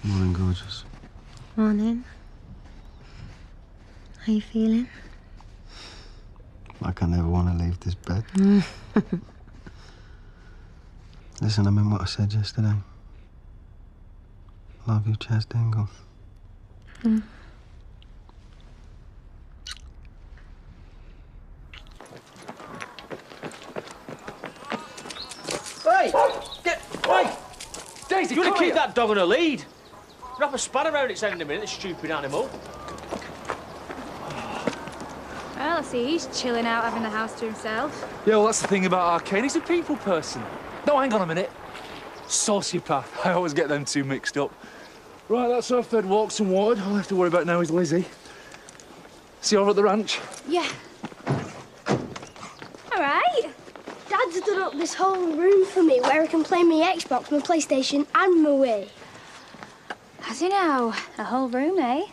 Morning, gorgeous. Morning. How you feeling? Like I never want to leave this bed. Listen, I meant what I said yesterday. Love you, Chaz Dingle. Hey! Hey! Daisy, you want to keep that dog on a lead? Wrap a span around its end in a minute, the stupid animal. Well, I see he's chilling out, having the house to himself. Yeah, well, that's the thing about Arcane. He's a people person. No, hang on a minute. Sociopath. I always get them two mixed up. Right, that's her fed, walked and watered. All I have to worry about now is Lizzie. See you over at the ranch? Yeah. All right. Dad's done up this whole room for me where I can play my Xbox, my PlayStation and my Wii. Has he now? A whole room, eh?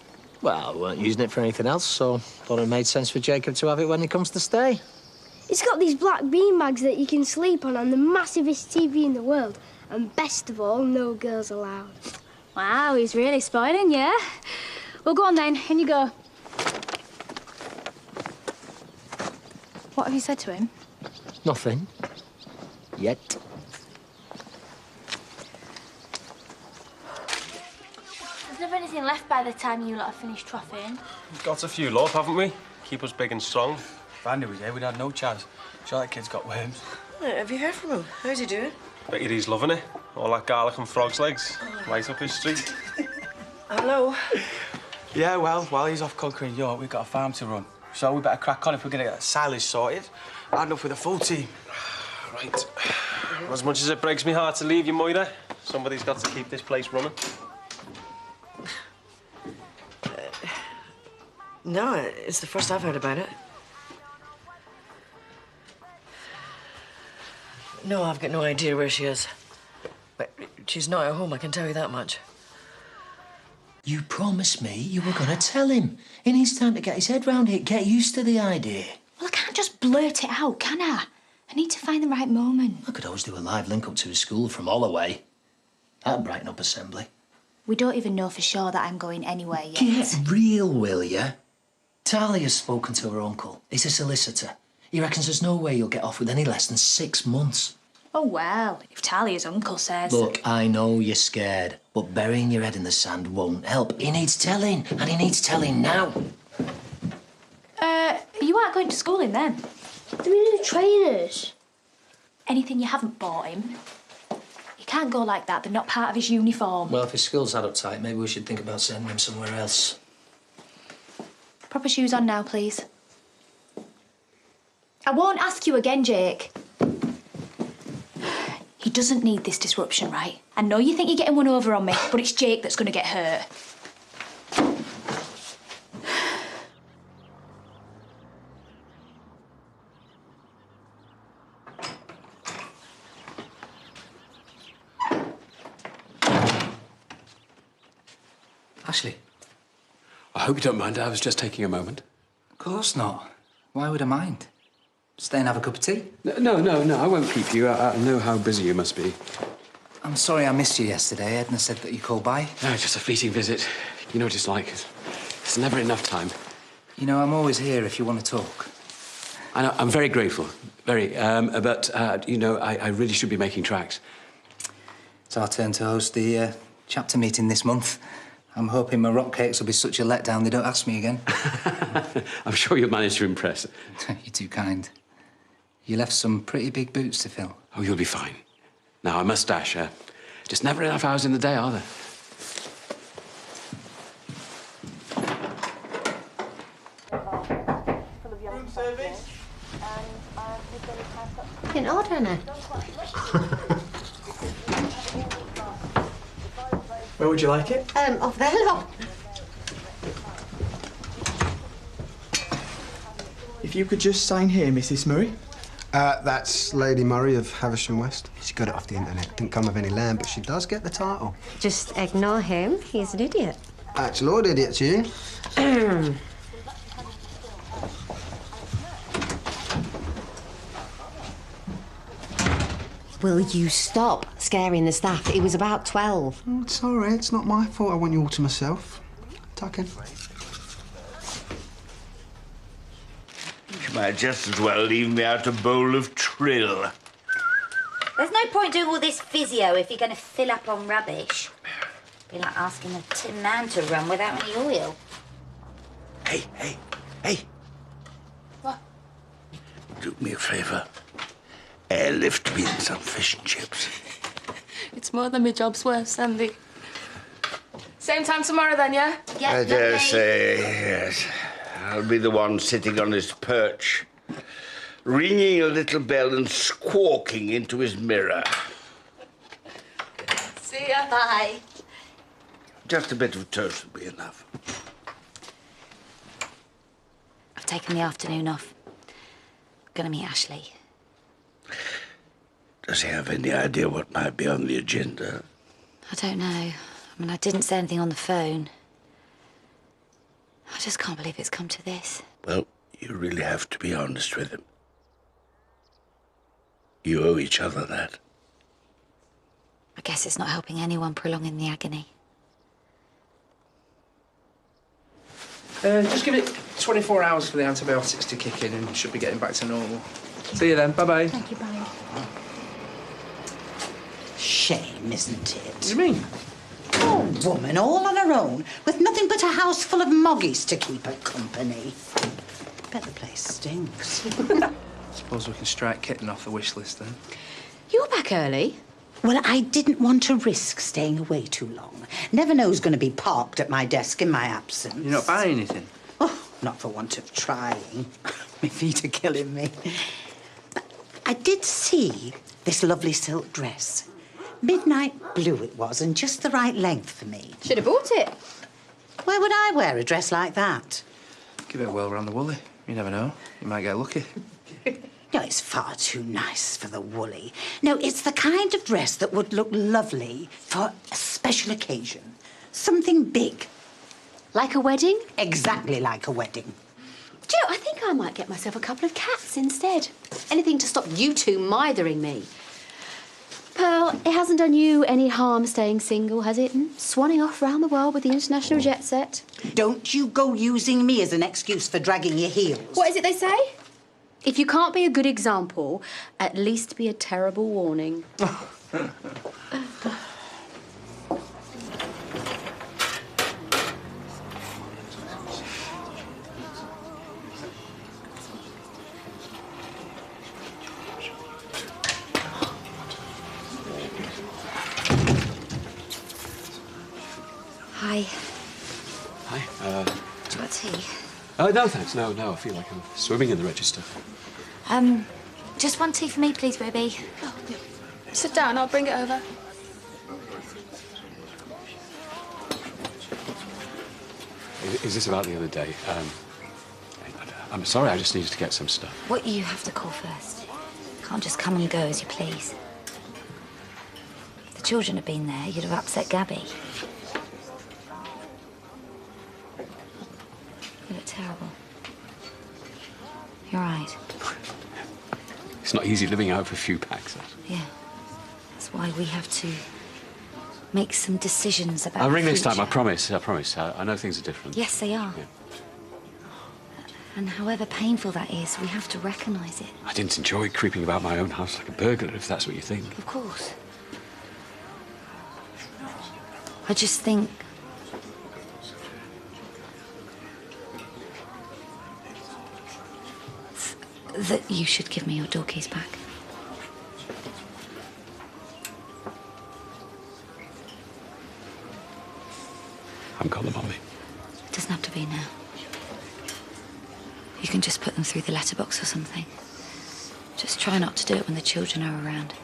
Well, we weren't using it for anything else, so thought it made sense for Jacob to have it when he comes to stay. It's got these black beanbags that you can sleep on and the massivest TV in the world. And best of all, no girls allowed. Wow, he's really spoiling you. Well, go on then, in you go. What have you said to him? Nothing. Yet. There's never anything left by the time you lot have finished troughing. We've got a few love, haven't we? Keep us big and strong. If Andy was here, we'd had no chance. Sure, that kid's got worms. Have you heard from him? How's he doing? Bet you he's loving it. All that garlic and frog's legs. Right up his street. Hello. Yeah, well, while he's off conquering York, we've got a farm to run. So we better crack on if we're going to get silage sorted. I'd enough with a full team. Right. As much as it breaks me heart to leave you, Moira, somebody's got to keep this place running. No, it's the first I've heard about it. No, I've got no idea where she is. But she's not at home, I can tell you that much. You promised me you were going to tell him. He needs time to get his head round it, get used to the idea. Well, I can't just blurt it out, can I? I need to find the right moment. I could always do a live link-up to his school from Holloway. That'd brighten up assembly. We don't even know for sure that I'm going anywhere yet. Get real, will ya? Talia's spoken to her uncle. He's a solicitor. He reckons there's no way you'll get off with any less than 6 months. Oh, well, if Talia's uncle says... Look, I know you're scared, but burying your head in the sand won't help. He needs telling, and he needs telling now. You aren't going to school in then? Do we need trainers? Anything you haven't bought him. You can't go like that. They're not part of his uniform. Well, if his school's that uptight, maybe we should think about sending him somewhere else. Proper shoes on now, please. I won't ask you again, Jake. He doesn't need this disruption, right? I know you think you're getting one over on me, but it's Jake that's going to get hurt. Ashley, I hope you don't mind. I was just taking a moment. Of course not. Why would I mind? Stay and have a cup of tea? No, I won't keep you. I know how busy you must be. I'm sorry I missed you yesterday. Edna said that you called by. No, just a fleeting visit. You know what it's like. There's never enough time. You know, I'm always here if you want to talk. I know, I'm very grateful. Very. But, you know, I really should be making tracks. It's our turn to host the chapter meeting this month. I'm hoping my rock cakes will be such a letdown they don't ask me again. I'm sure you'll manage to impress. You're too kind. You left some pretty big boots to fill. Oh, you'll be fine. Now, I must dash. Just never enough hours in the day, are there? Room service. You didn't order any. Where would you like it? Off there, look. If you could just sign here, Mrs. Murray. That's Lady Murray of Havisham West. She got it off the internet. Didn't come of any land, but she does get the title. Just ignore him. He's an idiot. That's Lord Idiot, you. Will you stop scaring the staff? It was about 12. Oh, it's all right. It's not my fault. I want you all to myself. Tuck in. She might just as well leave me out a bowl of trill. There's no point doing all this physio if you're going to fill up on rubbish. Be like asking a tin man to run without any oil. Hey. What? Do me a favour. Airlift me in some fish and chips. It's more than my job's worth, Sandy. Same time tomorrow then, yeah? I dare say, yes. I'll be the one sitting on his perch, ringing a little bell and squawking into his mirror. See ya. Bye. Just a bit of toast would be enough. I've taken the afternoon off. Gonna meet Ashley. Does he have any idea what might be on the agenda? I don't know. I mean, I didn't say anything on the phone. I just can't believe it's come to this. Well, you really have to be honest with him. You owe each other that. I guess it's not helping anyone prolonging the agony. Just give it 24 hours for the antibiotics to kick in and should be getting back to normal. See you then. Bye-bye. Thank you, bye. Shame, isn't it? What do you mean? Poor woman, all on her own, with nothing but a house full of moggies to keep her company. Bet the place stinks. Suppose we can strike kitten off the wish list then. You're back early. Well, I didn't want to risk staying away too long. Never know who's going to be parked at my desk in my absence. You're not buying anything? Oh, not for want of trying. My feet are killing me. But I did see this lovely silk dress. Midnight blue it was, and just the right length for me. Should have bought it. Where would I wear a dress like that? Give it a whirl round the woolly. You never know. You might get lucky. No, it's far too nice for the woolly. No, it's the kind of dress that would look lovely for a special occasion. Something big. Like a wedding? Exactly like a wedding. Do you know, I think I might get myself a couple of cats instead. Anything to stop you two mithering me. Pearl, it hasn't done you any harm staying single, has it? Swanning off round the world with the international jet set. Don't you go using me as an excuse for dragging your heels. What is it they say? If you can't be a good example, at least be a terrible warning. Hi. Hi. Do you want tea? No, thanks. No, I feel like I'm swimming in the register. Just one tea for me, please, Ruby. Oh, yeah. Sit down, I'll bring it over. Is this about the other day? I'm sorry, I just needed to get some stuff. What you have to call first. Can't just come and go as you please. If the children had been there, you'd have upset Gabby. You look terrible. You're right. It's not easy living out for a few packs. Yeah. That's why we have to make some decisions about I'll ring the next time, I future. promise. I know things are different. Yes, they are. Yeah. And however painful that is, we have to recognise it. I didn't enjoy creeping about my own house like a burglar, if that's what you think. Of course. I just think... that you should give me your door keys back. I haven't got them on me. It doesn't have to be now. You can just put them through the letterbox or something. Just try not to do it when the children are around.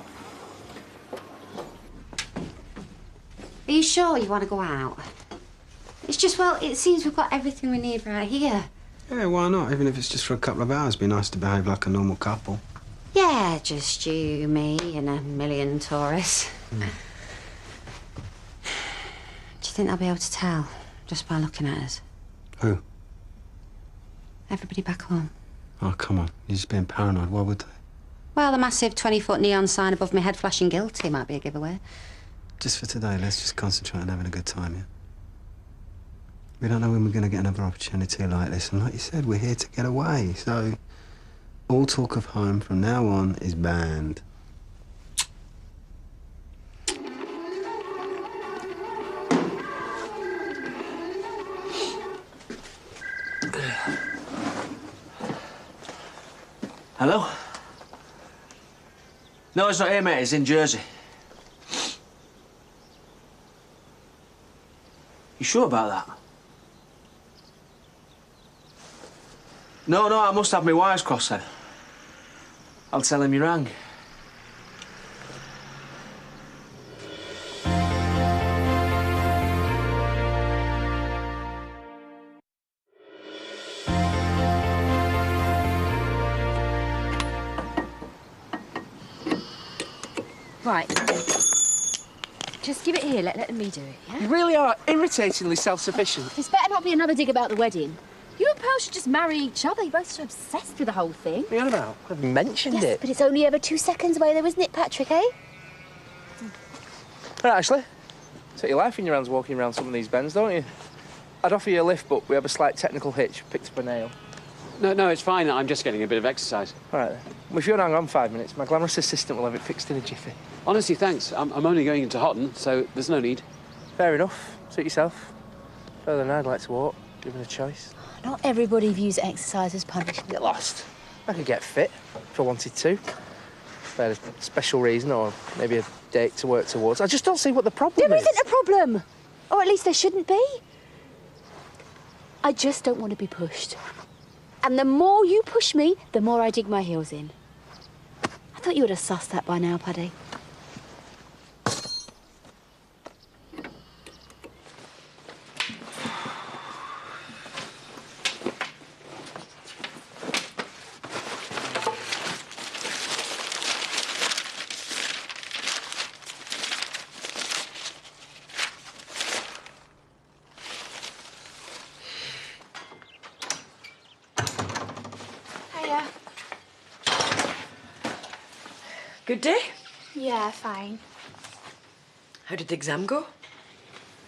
Are you sure you want to go out? It's just, well, it seems we've got everything we need right here. Yeah, why not? Even if it's just for a couple of hours, it'd be nice to behave like a normal couple. Yeah, just you, me, and a million tourists. Do you think they'll be able to tell, just by looking at us? Who? Everybody back home. Oh, come on. You're just being paranoid. Why would they? Well, the massive 20-foot neon sign above my head flashing guilty might be a giveaway. Just for today, let's just concentrate on having a good time, yeah? We don't know when we're going to get another opportunity like this, and like you said, we're here to get away, so all talk of home from now on is banned. Hello? No, it's not here, mate. It's in Jersey. You sure about that? No, I must have my wires crossed then. I'll tell him you rang. Right. Just give it here, let me do it, yeah? You really are irritatingly self-sufficient. This better not be another dig about the wedding. You and Pearl should just marry each other. You're both so obsessed with the whole thing. What are you on about? I've mentioned Yes, it. but it's only ever 2 seconds away though, isn't it, Patrick, eh? Right, Ashley. Take your life in your hands walking around some of these bends, don't you? I'd offer you a lift, but we have a slight technical hitch. Picked up a nail. No, it's fine. I'm just getting a bit of exercise. All right, then. Well, if you want to hang on 5 minutes, my glamorous assistant will have it fixed in a jiffy. Honestly, thanks. I'm only going into Houghton, so there's no need. Fair enough. Suit yourself. Further than I'd like to walk, given a choice. Not everybody views exercise as punishment. Get lost. I could get fit if I wanted to. If I had a special reason or maybe a date to work towards. I just don't see what the problem is. There isn't a problem. Or at least there shouldn't be. I just don't want to be pushed. And the more you push me, the more I dig my heels in. I thought you would have sussed that by now, Paddy. Hiya. Good day? Yeah, fine. How did the exam go?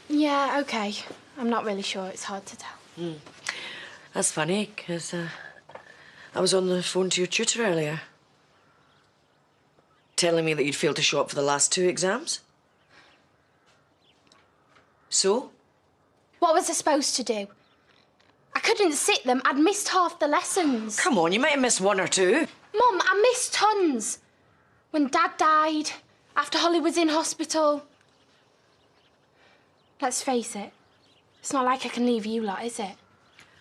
Yeah, okay. I'm not really sure. It's hard to tell. That's funny, because I was on the phone to your tutor earlier. Telling me that you'd failed to show up for the last 2 exams. So? What was I supposed to do? I couldn't sit them. I'd missed half the lessons. Come on, you might have missed 1 or 2. Mum, I missed tons. When Dad died, after Holly was in hospital. Let's face it, it's not like I can leave you lot, is it?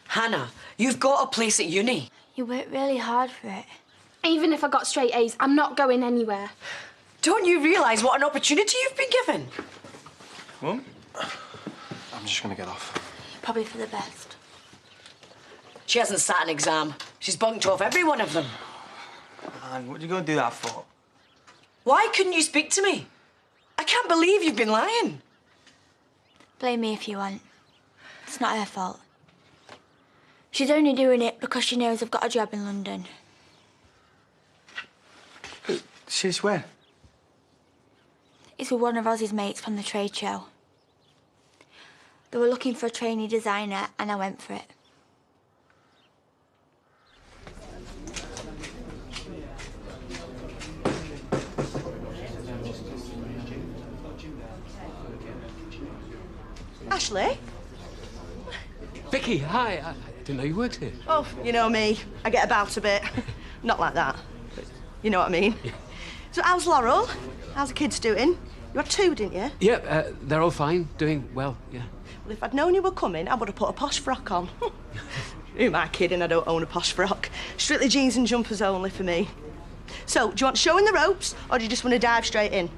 Hannah, you've got a place at uni. You worked really hard for it. Even if I got straight A's, I'm not going anywhere. Don't you realise what an opportunity you've been given? Mum? I'm just gonna get off. Probably for the best. She hasn't sat an exam. She's bunked off every one of them. Man, what are you going to do that for? Why couldn't you speak to me? I can't believe you've been lying. Blame me if you want. It's not her fault. She's only doing it because she knows I've got a job in London. Since when? It's with one of Ozzy's mates from the trade show. They were looking for a trainee designer and I went for it. Ashley? Vicky, hi. I didn't know you worked here. Oh, you know me. I get about a bit. Not like that, but you know what I mean. Yeah. So how's Laurel? How's the kids doing? You had 2, didn't you? Yeah, they're all fine, doing well, yeah. Well, if I'd known you were coming, I would have put a posh frock on. Who am I kidding? I don't own a posh frock. Strictly jeans and jumpers only for me. So, do you want showing the ropes, or do you just want to dive straight in?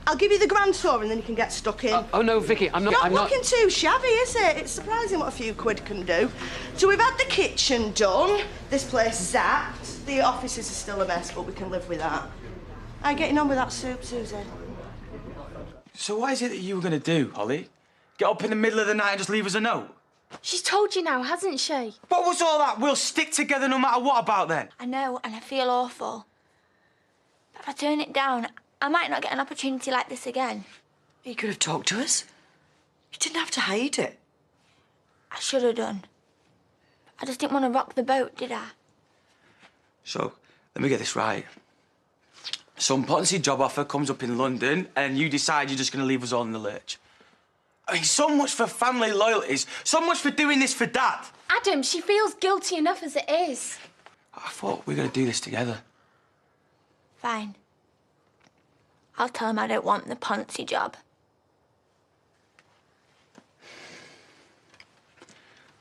I'll give you the grand tour and then you can get stuck in. Oh no, Vicky, I'm not. Not looking too shabby, is it? It's surprising what a few quid can do. So we've had the kitchen done, this place zapped. The offices are still a mess, but we can live with that. How are you getting on with that soup, Susie? So what is it that you were going to do, Holly? Get up in the middle of the night and just leave us a note? She's told you now, hasn't she? What was all that? We'll stick together no matter what about then? I know, and I feel awful. If I turn it down, I might not get an opportunity like this again. You could have talked to us. You didn't have to hide it. I should have done. I just didn't want to rock the boat, did I? So, let me get this right. Some potency job offer comes up in London and you decide you're just going to leave us all in the lurch. I mean, so much for family loyalties, so much for doing this for Dad. Adam, she feels guilty enough as it is. I thought we were going to do this together. Fine. I'll tell him I don't want the Ponzi job.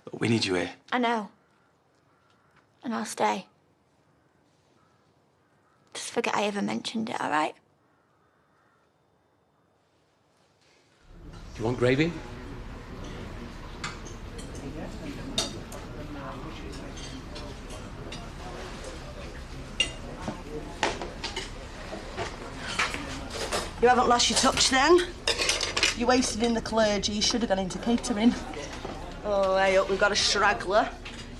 Look, we need you here. I know. And I'll stay. Just forget I ever mentioned it, all right? Do you want gravy? You haven't lost your touch then? You wasted in the clergy, you should have gone into catering. Oh, hey up, we've got a straggler.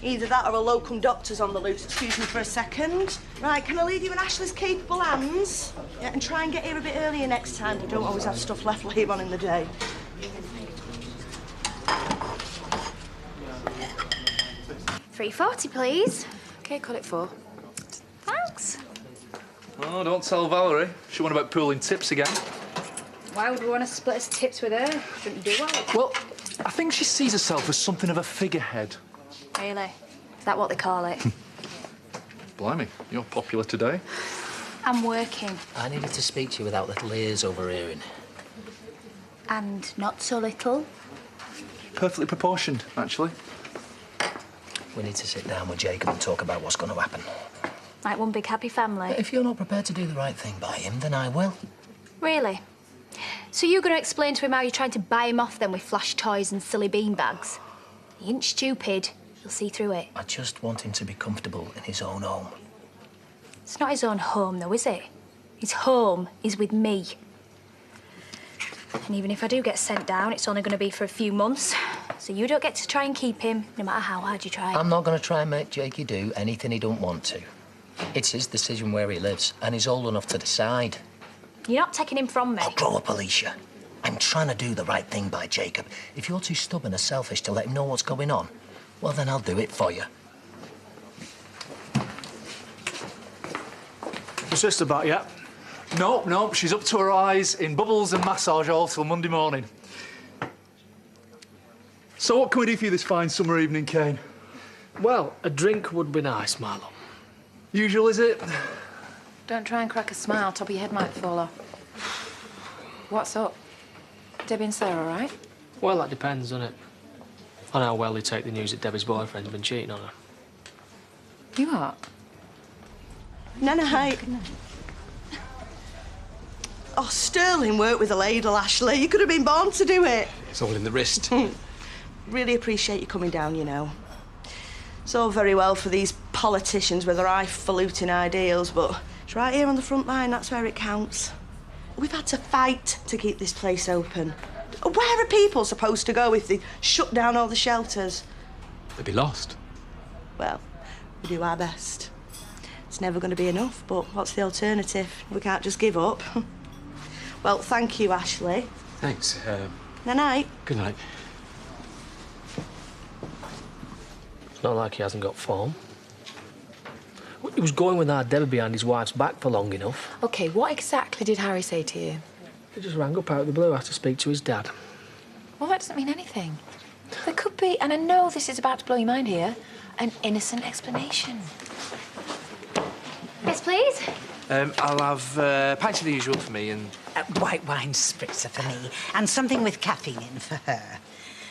Either that or a locum doctor's on the loose. Excuse me for a second. Right, can I leave you in Ashley's capable hands? Yeah, and try and get here a bit earlier next time. We don't always have stuff left later on in the day. $3.40, please. OK, cut it 4. Thanks. Oh, don't tell Valerie. She won about pooling tips again. Why would we want to split us tips with her? Shouldn't do well. Well, I think she sees herself as something of a figurehead. Really? Is that what they call it? Blimey, you're popular today. I'm working. I needed to speak to you without little ears overhearing. And not so little. Perfectly proportioned, actually. We need to sit down with Jacob and talk about what's going to happen. Like one big happy family. But if you're not prepared to do the right thing by him, then I will. Really? So you're going to explain to him how you're trying to buy him off then with flash toys and silly beanbags? He ain't stupid. He'll see through it. I just want him to be comfortable in his own home. It's not his own home, though, is it? His home is with me. And even if I do get sent down, it's only going to be for a few months. So you don't get to try and keep him, no matter how hard you try. I'm not going to try and make Jakey do anything he don't want to. It's his decision where he lives, and he's old enough to decide. You're not taking him from me. Oh, grow up, Alicia. I'm trying to do the right thing by Jacob. If you're too stubborn or selfish to let him know what's going on, well, then I'll do it for you. Your sister back yet? No, she's up to her eyes in bubbles and massage all till Monday morning. So what can we do for you this fine summer evening, Kane? Well, a drink would be nice, Marlon. Usual, is it? Don't try and crack a smile. Top of your head might fall off. What's up? Debbie and Sarah, all right? Well, that depends, doesn't it? On how well they take the news that Debbie's boyfriend's been cheating on her. You are? Night. Oh, sterling work with a ladle, Ashley. You could have been born to do it. It's all in the wrist. Really appreciate you coming down, you know. It's all very well for these politicians with their highfalutin ideals, but it's right here on the front line, that's where it counts. We've had to fight to keep this place open. Where are people supposed to go if they shut down all the shelters? They'd be lost. Well, we do our best. It's never going to be enough, but what's the alternative? We can't just give up. Well, thank you, Ashley. Thanks. Night. Good night. It's not like he hasn't got form. He was going with our Debbie behind his wife's back for long enough. OK, what exactly did Harry say to you? He just rang up out of the blue, asked to speak to his dad. Well, that doesn't mean anything. There could be, and I know this is about to blow your mind here, an innocent explanation. Yes, please. I'll have pints of the usual for me and... White wine spritzer for me, and something with caffeine in for her.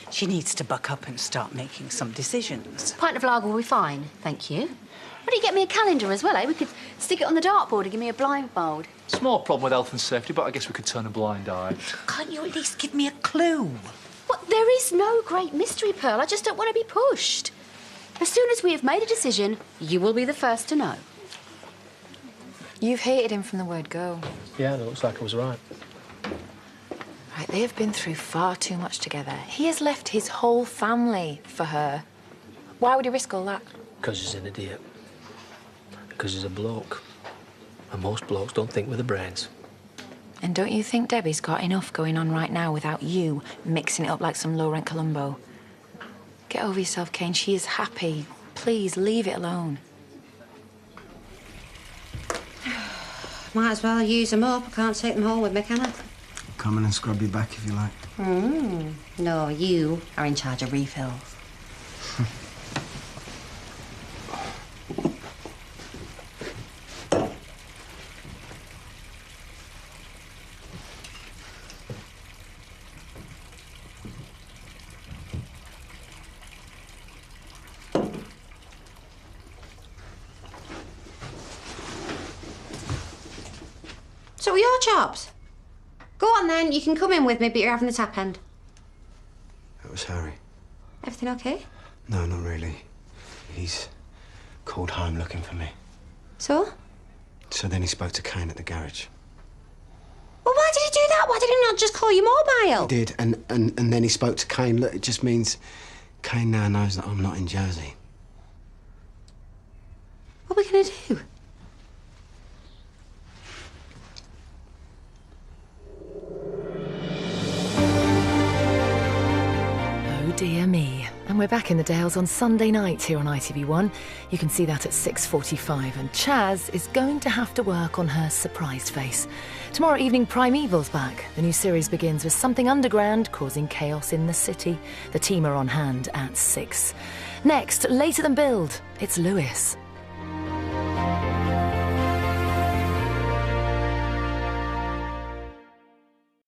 She needs to buck up and start making some decisions. Pint of lager will be fine, thank you. Why don't you get me a calendar as well, eh? We could stick it on the dartboard and give me a blindfold. Small problem with health and safety, but I guess we could turn a blind eye. Can't you at least give me a clue? Well, there is no great mystery, Pearl. I just don't want to be pushed. As soon as we have made a decision, you will be the first to know. You've hated him from the word go. Yeah, and it looks like I was right. Right, they have been through far too much together. He has left his whole family for her. Why would he risk all that? Because he's an idiot. Because he's a bloke. And most blokes don't think with their brains. And don't you think Debbie's got enough going on right now without you mixing it up like some low-rent Columbo? Get over yourself, Kane. She is happy. Please, leave it alone. Might as well use them up. I can't take them home with me, can I? Come in and scrub your back if you like. No, you are in charge of refills. So are your chops? Go on then, you can come in with me, but you're having the tap end. That was Harry. Everything okay? No, not really. He's called home looking for me. So? So then he spoke to Kane at the garage. Well, why did he do that? Why did he not just call you mobile? He did, and then he spoke to Kane. Look, it just means Kane now knows that I'm not in Jersey. What are we gonna do? Oh, dear me. And we're back in the Dales on Sunday night here on ITV1. You can see that at 6:45. And Chaz is going to have to work on her surprised face. Tomorrow evening, Primeval's back. The new series begins with something underground causing chaos in the city. The team are on hand at 6. Next, Later Than Build, it's Lewis.